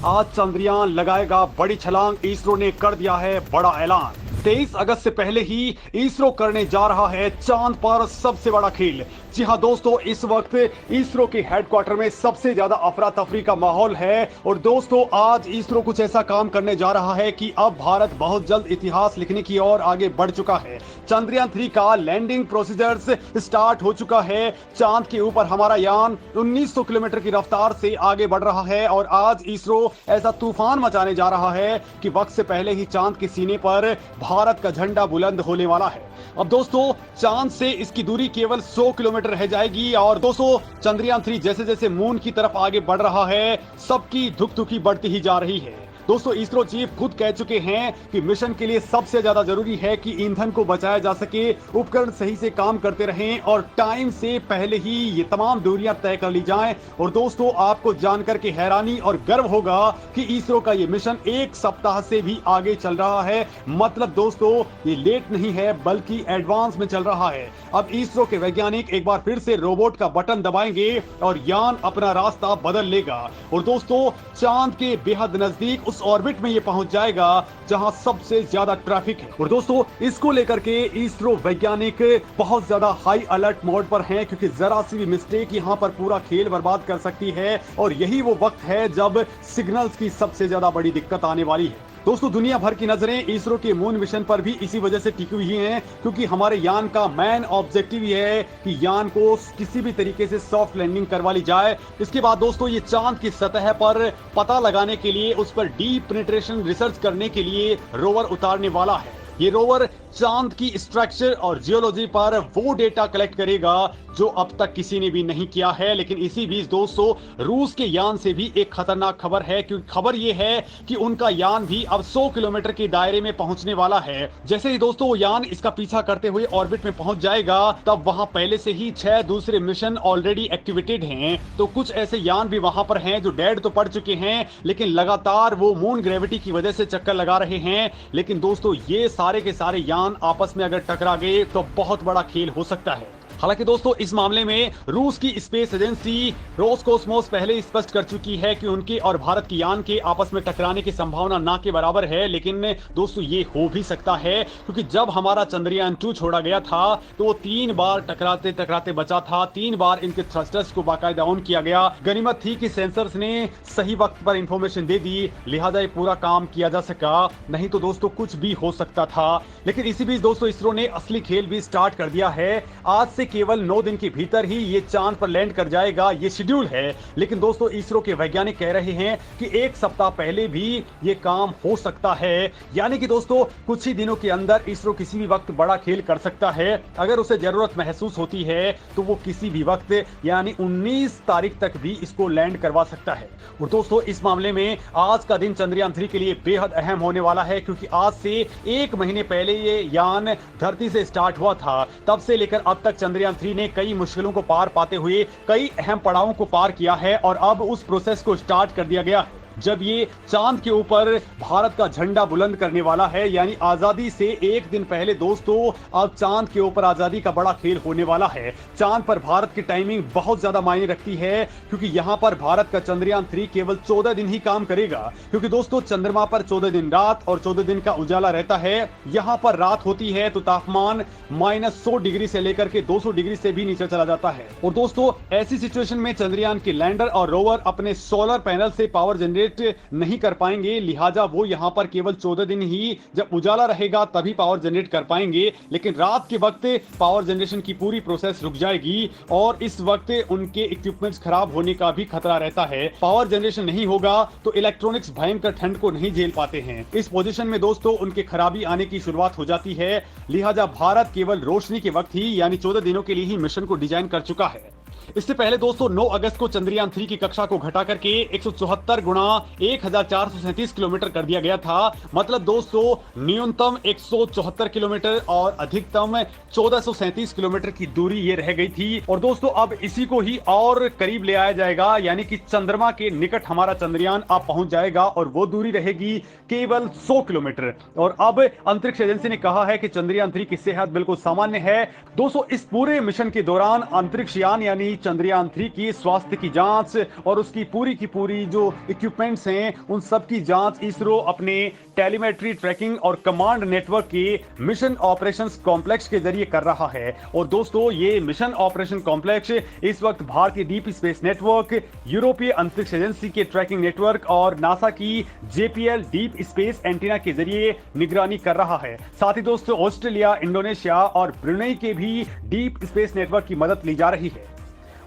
आज चंद्रयान लगाएगा बड़ी छलांग, इसरो ने कर दिया है बड़ा ऐलान। 23 अगस्त से पहले ही इसरो करने जा रहा है चांद पर सबसे बड़ा खेल। जी हां दोस्तों, इस वक्त इसरो के हेडक्वार्टर में सबसे ज्यादा अफरा तफरी का माहौल है। और दोस्तों, आज इसरो कुछ ऐसा काम करने जा रहा है कि अब भारत बहुत जल्द इतिहास लिखने की ओर आगे बढ़ चुका है। चंद्रयान 3 का लैंडिंग प्रोसीजर्स स्टार्ट हो चुका है। चांद के ऊपर हमारा यान 1900 किलोमीटर की रफ्तार से आगे बढ़ रहा है और आज इसरो ऐसा तूफान मचाने जा रहा है कि वक्त से पहले ही चांद के सीने पर भारत का झंडा बुलंद होने वाला है। अब दोस्तों, चांद से इसकी दूरी केवल 100 किलोमीटर रह जाएगी। और दोस्तों, चंद्रयान 3 जैसे जैसे मून की तरफ आगे बढ़ रहा है, सबकी धुक-धुकी बढ़ती ही जा रही है। दोस्तों, इसरो चीफ खुद कह चुके हैं कि मिशन के लिए सबसे ज्यादा जरूरी है कि ईंधन को बचाया जा सके, उपकरण सही से काम करते रहें और टाइम से पहले ही ये तमाम दूरियां तय कर ली जाएं। और दोस्तों, आपको जानकर के हैरानी और गर्व होगा कि इसरो का ये मिशन 1 सप्ताह से भी आगे चल रहा है। मतलब दोस्तों, ये लेट नहीं है बल्कि एडवांस में चल रहा है। अब इसरो के वैज्ञानिक एक बार फिर से रोबोट का बटन दबाएंगे और यान अपना रास्ता बदल लेगा। और दोस्तों, चांद के बेहद नजदीक उस ऑर्बिट में ये पहुंच जाएगा जहां सबसे ज्यादा ट्रैफिक है। और दोस्तों, इसको लेकर के इसरो वैज्ञानिक बहुत ज्यादा हाई अलर्ट मोड पर हैं, क्योंकि जरा सी भी मिस्टेक यहां पर पूरा खेल बर्बाद कर सकती है। और यही वो वक्त है जब सिग्नल्स की सबसे ज्यादा बड़ी दिक्कत आने वाली है। दोस्तों, दुनिया भर की नजरें इसरो के मून मिशन पर भी इसी वजह से टिकी हुई हैं, क्योंकि हमारे यान का मेन ऑब्जेक्टिव ये है कि यान को किसी भी तरीके से सॉफ्ट लैंडिंग करवा ली जाए। इसके बाद दोस्तों, ये चांद की सतह पर पता लगाने के लिए, उस पर डीप पेनिट्रेशन रिसर्च करने के लिए रोवर उतारने वाला है। ये रोवर चांद की स्ट्रक्चर और जियोलॉजी पर वो डेटा कलेक्ट करेगा जो अब तक किसी ने भी नहीं किया है। लेकिन इसी बीच दोस्तों, रूस के यान से भी एक खतरनाक खबर है, क्योंकि खबर ये है कि उनका यान भी अब 100 किलोमीटर के दायरे में पहुंचने वाला है। जैसे ही दोस्तों वो यान इसका पीछा करते हुए ऑर्बिट में पहुंच जाएगा, तब वहां पहले से ही 6 दूसरे मिशन ऑलरेडी एक्टिवेटेड हैं। तो कुछ ऐसे यान भी वहां पर हैं जो डेड तो पड़ चुके हैं, लेकिन लगातार वो मून ग्रेविटी की वजह से चक्कर लगा रहे हैं। लेकिन दोस्तों, ये सारे के सारे यान आपस में अगर टकरा गए तो बहुत बड़ा खेल हो सकता है। हालांकि दोस्तों, इस मामले में रूस की स्पेस एजेंसी रोसकोस्मोस पहले ही स्पष्ट कर चुकी है कि उनके और भारत के यान के आपस में टकराने की संभावना ना के बराबर है। लेकिन दोस्तों, ये हो भी सकता है, क्योंकि जब हमारा चंद्रयान 2 छोड़ा गया था तो वो 3 बार टकराते टकराते बचा था। 3 बार इनके थ्रस्टर्स को बाकायदा ऑन किया गया। गनीमत थी कि सेंसर्स ने सही वक्त पर इंफॉर्मेशन दे दी, लिहाजा ये पूरा काम किया जा सका। नहीं तो दोस्तों, कुछ भी हो सकता था। लेकिन इसी बीच दोस्तों, इसरो ने असली खेल भी स्टार्ट कर दिया है। आज से केवल 9 दिन के भीतर ही ये चांद पर लैंड कर जाएगा, ये शेड्यूल है। लेकिन दोस्तों, इसरो के वैज्ञानिक कह रहे हैं कि 1 सप्ताह पहले भी ये काम हो सकता है। यानी कि दोस्तों, कुछ ही दिनों के अंदर इसरो किसी भी वक्त बड़ा खेल कर सकता है। अगर उसे जरूरत महसूस होती है तो वो किसी भी वक्त यानी 19 तारीख तक भी इसको लैंड करवा सकता है। और दोस्तों, इस मामले में आज का दिन चंद्रयान 3 के लिए बेहद अहम होने वाला है, क्योंकि आज से 1 महीने पहले ये यान धरती से स्टार्ट हुआ था। तब से लेकर अब तक चंद्रयान 3 ने कई मुश्किलों को पार पाते हुए कई अहम पड़ावों को पार किया है और अब उस प्रोसेस को स्टार्ट कर दिया गया है जब ये चांद के ऊपर भारत का झंडा बुलंद करने वाला है। यानी आजादी से 1 दिन पहले दोस्तों, अब चांद के ऊपर आजादी का बड़ा खेल होने वाला है। चांद पर भारत की टाइमिंग बहुत ज्यादा मायने रखती है, क्योंकि यहां पर भारत का चंद्रयान 3 केवल 14 दिन ही काम करेगा। क्योंकि दोस्तों, चंद्रमा पर 14 दिन रात और 14 दिन का उजाला रहता है। यहां पर रात होती है तो तापमान -100 डिग्री से लेकर के 200 डिग्री से भी नीचे चला जाता है। और दोस्तों, ऐसी सिचुएशन में चंद्रयान के लैंडर और रोवर अपने सोलर पैनल से पावर जनरेट नहीं कर पाएंगे। लिहाजा वो यहां पर केवल 14 दिन ही, जब उजाला रहेगा तभी पावर जनरेट कर पाएंगे। लेकिन रात के वक्त पावर जनरेशन की पूरी प्रोसेस रुक जाएगी और इस वक्त उनके इक्विपमेंट्स खराब होने का भी खतरा रहता है। पावर जनरेशन नहीं होगा तो इलेक्ट्रॉनिक्स भयंकर ठंड को नहीं झेल पाते हैं। इस पोजीशन में दोस्तों, उनके खराबी आने की शुरुआत हो जाती है। लिहाजा भारत केवल रोशनी के वक्त ही यानी 14 दिनों के लिए ही मिशन को डिजाइन कर चुका है। इससे पहले दोस्तों 9 अगस्त को चंद्रयान 3 की कक्षा को घटा करके 174 गुणा 1437 किलोमीटर कर दिया गया था। मतलब दोस्तों न्यूनतम 174 किलोमीटर और अधिकतम 1437 किलोमीटर की दूरी ये रह गई थी। और दोस्तों अब इसी को ही और करीब ले आया जाएगा, यानी कि चंद्रमा के निकट हमारा चंद्रयान अब पहुंच जाएगा और वो दूरी रहेगी केवल 100 किलोमीटर। और अब अंतरिक्ष एजेंसी ने कहा है कि चंद्रयान 3 की सेहत बिल्कुल सामान्य है। दोस्तों इस पूरे मिशन के दौरान अंतरिक्ष यान यानी यानी चंद्रयान 3 की स्वास्थ्य की जांच और उसकी की पूरी जो इक्विपमेंट्स हैं उन सब की जांच इसरो अपने टेलीमेट्री ट्रैकिंग और कमांड नेटवर्क के मिशन ऑपरेशंस कॉम्प्लेक्स के जरिए कर रहा है। और दोस्तों ये मिशन ऑपरेशन कॉम्प्लेक्स इस वक्त भारतीय डीप स्पेस नेटवर्क, यूरोपीय अंतरिक्ष एजेंसी के ट्रैकिंग नेटवर्क और नासा की JPL डीप स्पेस एंटीना के जरिए निगरानी कर रहा है। साथ ही दोस्तों ऑस्ट्रेलिया, इंडोनेशिया और ब्रुनेई के भी डीप स्पेस नेटवर्क की मदद ली जा रही है।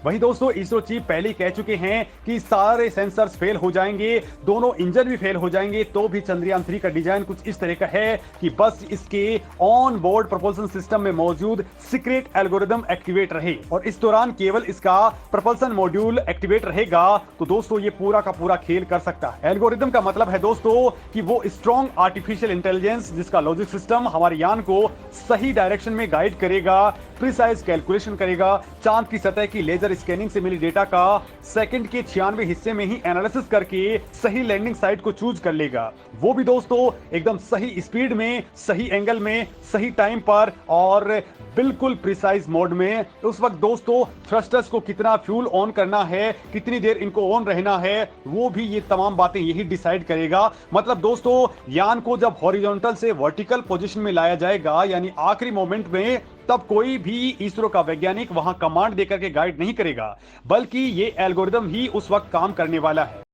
वहीं दोस्तों इसरो चीफ पहले ही कह चुके हैं कि सारे सेंसर्स फेल हो जाएंगे, दोनों इंजन भी फेल हो जाएंगे तो भी चंद्रयान 3 का डिजाइन कुछ इस तरह का है कि बस इसके ऑन बोर्ड propulsion सिस्टम में मौजूद सीक्रेट एल्गोरिदम एक्टिवेट रहे और इस दौरान केवल इसका propulsion मॉड्यूल एक्टिवेट रहेगा तो दोस्तों ये पूरा का पूरा खेल कर सकता है। एल्गोरिदम का मतलब है दोस्तों कि वो स्ट्रॉन्ग आर्टिफिशियल इंटेलिजेंस जिसका लॉजिक सिस्टम हमारे यान को सही डायरेक्शन में गाइड करेगा, प्रिसाइज कैलकुलेशन करेगा, चांद की सतह की लेजर स्कैनिंग से मिली डेटा का सेकंड के 96 हिस्से में ही एनालिसिस करके सही लैंडिंग साइट को चूज कर लेगा। वो भी दोस्तों एकदम सही स्पीड में, सही एंगल में, सही टाइम पर और बिल्कुल प्रिसाइज मोड में। उस वक्त दोस्तों थ्रस्टर्स को कितना फ्यूल ऑन करना है, कितनी देर इनको ऑन रहना है, वो भी ये तमाम बातें यही डिसाइड करेगा। मतलब दोस्तों यान को जब हॉरिजॉन्टल से वर्टिकल पोजीशन में लाया जाएगा यानी आखिरी मोमेंट में, तब कोई भी इसरो का वैज्ञानिक वहां कमांड देकर के गाइड नहीं करेगा, बल्कि ये एल्गोरिदम ही उस वक्त काम करने वाला है।